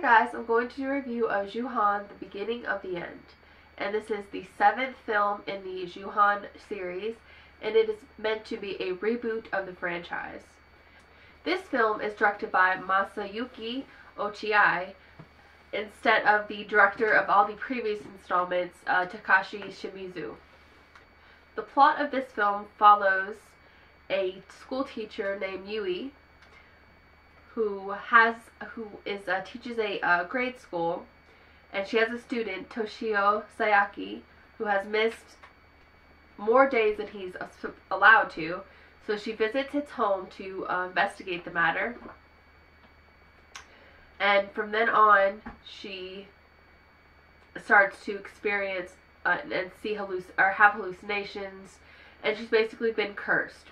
guys, I'm going to do a review of Ju-Han, The Beginning of the End. And this is the 7th film in the Ju-Han series, and it is meant to be a reboot of the franchise. This film is directed by Masayuki Ochiai, instead of the director of all the previous installments, Takashi Shimizu. The plot of this film follows a school teacher named Yui, who teaches a grade school, and she has a student, Toshio Sayaki, who has missed more days than he's allowed to. So she visits his home to investigate the matter, and from then on, she starts to experience and see have hallucinations, and she's basically been cursed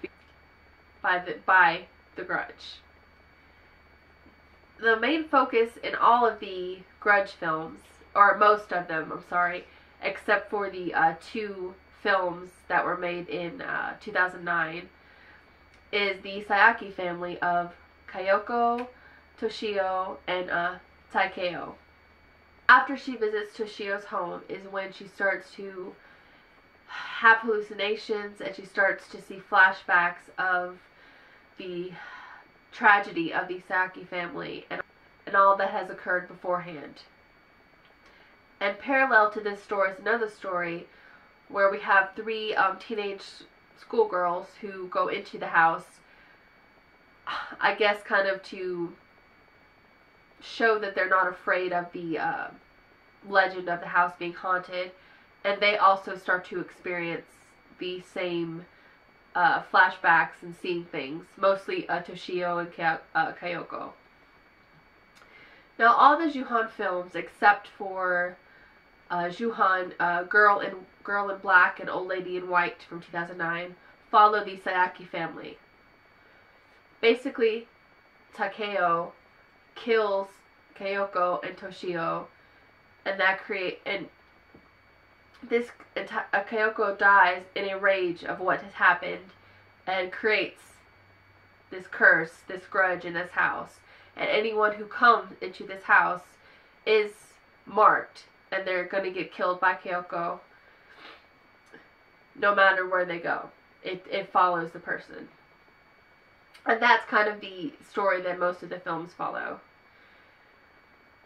by the Grudge. The main focus in all of the Grudge films, or most of them, I'm sorry, except for the 2 films that were made in 2009, is the Sayaki family of Kayoko, Toshio, and Takeo. After she visits Toshio's home is when she starts to have hallucinations, and she starts to see flashbacks of the tragedy of the Sayaki family and all that has occurred beforehand. And parallel to this story is another story where we have 3 teenage schoolgirls who go into the house, I guess kind of to show that they're not afraid of the legend of the house being haunted, and they also start to experience the same flashbacks and seeing things, mostly Toshio and Kayoko. Now, all the Ju-Han films, except for Ju-Han, Girl in Black and Old Lady in White from 2009, follow the Sayaki family. Basically, Takeo kills Kayoko and Toshio, and Kayoko dies in a rage of what has happened, and creates this curse, this grudge in this house. And anyone who comes into this house is marked, and they're going to get killed by Kayoko no matter where they go. It follows the person. And that's kind of the story that most of the films follow.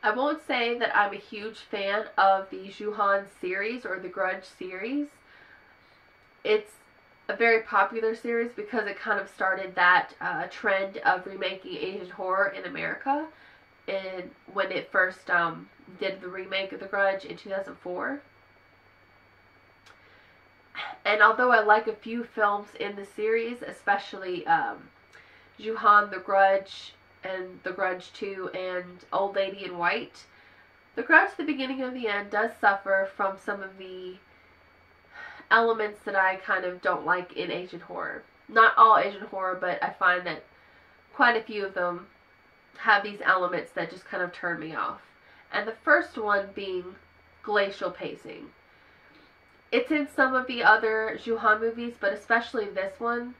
I won't say that I'm a huge fan of the Ju-Han series or the Grudge series. It's a very popular series because it kind of started that trend of remaking Asian horror in America, and when it first did the remake of The Grudge in 2004. And although I like a few films in the series, especially Ju-Han, The Grudge, and The Grudge 2, and Old Lady in White, The Grudge, The Beginning of the End does suffer from some of the elements that I kind of don't like in Asian horror. Not all Asian horror, but I find that quite a few of them have these elements that just kind of turn me off. And the first one being glacial pacing. It's in some of the other Ju-Han movies, but especially this one.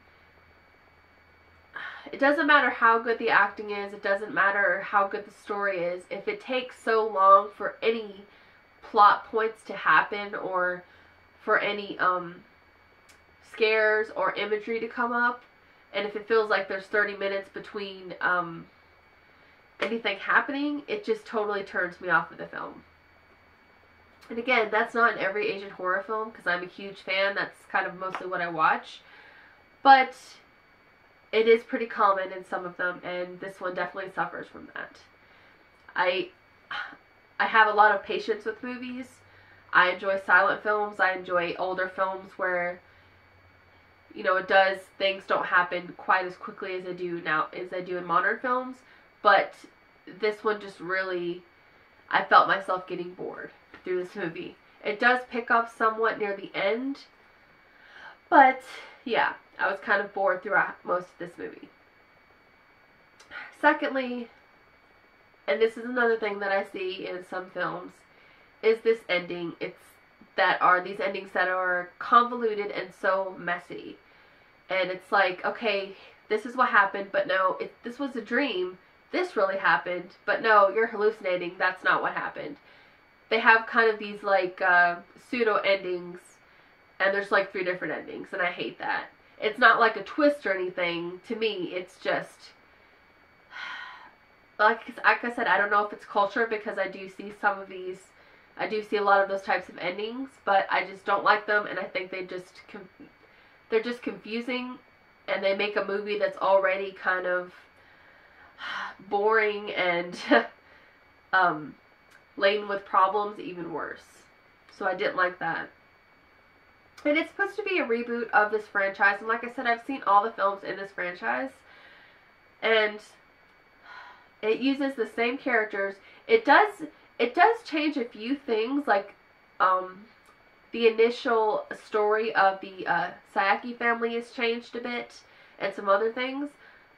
It doesn't matter how good the acting is, it doesn't matter how good the story is, if it takes so long for any plot points to happen, or for any scares or imagery to come up, and if it feels like there's 30 minutes between anything happening, it just totally turns me off of the film. And again, that's not in every Asian horror film, because I'm a huge fan, that's kind of mostly what I watch, but it is pretty common in some of them, and this one definitely suffers from that. I have a lot of patience with movies. I enjoy silent films. I enjoy older films where, you know, things don't happen quite as quickly as they do in modern films. But this one just really, I felt myself getting bored through this movie. It does pick up somewhat near the end, but yeah, I was kind of bored throughout most of this movie. Secondly, and this is another thing that I see in some films, is this ending. These endings that are convoluted and so messy. And it's like, okay, this is what happened, but no, this was a dream. this really happened, but no, you're hallucinating, that's not what happened. They have kind of these like pseudo endings, and there's like 3 different endings, and I hate that. It's not like a twist or anything. To me, it's just like I said, I don't know if it's culture, because I do see some of these, I do see a lot of those types of endings, but I just don't like them, and I think they're just confusing, and they make a movie that's already kind of boring and laden with problems even worse. So I didn't like that. And it's supposed to be a reboot of this franchise, and like I said, I've seen all the films in this franchise, and it uses the same characters. It does change a few things, like the initial story of the Sayaki family is changed a bit, and some other things,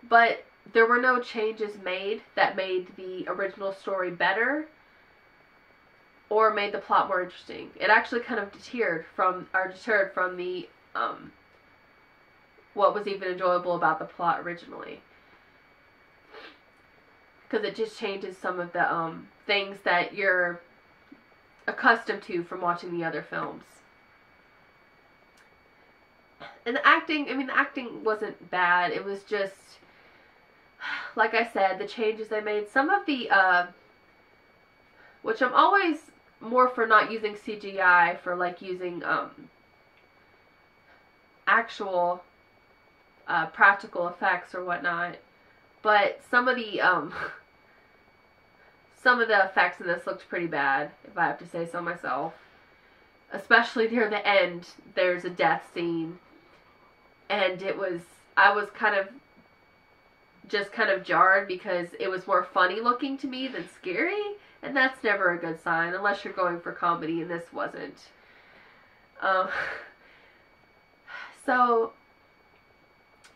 but there were no changes made that made the original story better or made the plot more interesting. It actually kind of deterred from the what was even enjoyable about the plot originally, because it just changes some of the things that you're accustomed to from watching the other films. And the acting wasn't bad. It was just, like I said, the changes they made. Some of the, which I'm always more for not using CGI, for like using actual practical effects or whatnot. But some of the effects in this looked pretty bad, if I have to say so myself. Especially near the end, there's a death scene, and I was kind of jarred, because it was more funny looking to me than scary, and that's never a good sign unless you're going for comedy, and this wasn't. So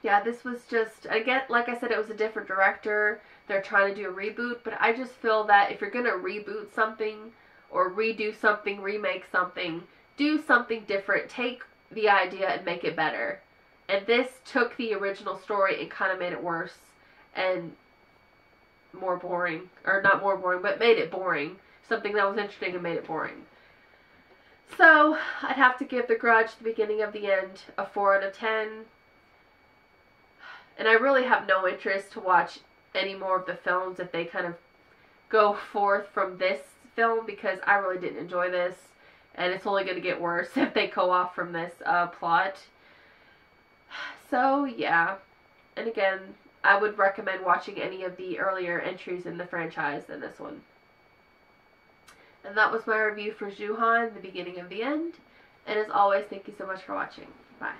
yeah, this was just, again, like I said, it was a different director. They're trying to do a reboot, but I just feel that if you're going to reboot something or redo something, remake something, do something different. Take the idea and make it better. And this took the original story and kind of made it worse and more boring. Or not more boring, but made it boring. Something that was interesting and made it boring. So, I'd have to give The Grudge, the beginning of the end, a 4 out of 10. And I really have no interest to watch any more of the films if they kind of go forth from this film, because I really didn't enjoy this, and it's only going to get worse if they go off from this plot. So yeah, and again, I would recommend watching any of the earlier entries in the franchise than this one. And that was my review for Ju-Han, the beginning of the end, and as always, thank you so much for watching. Bye.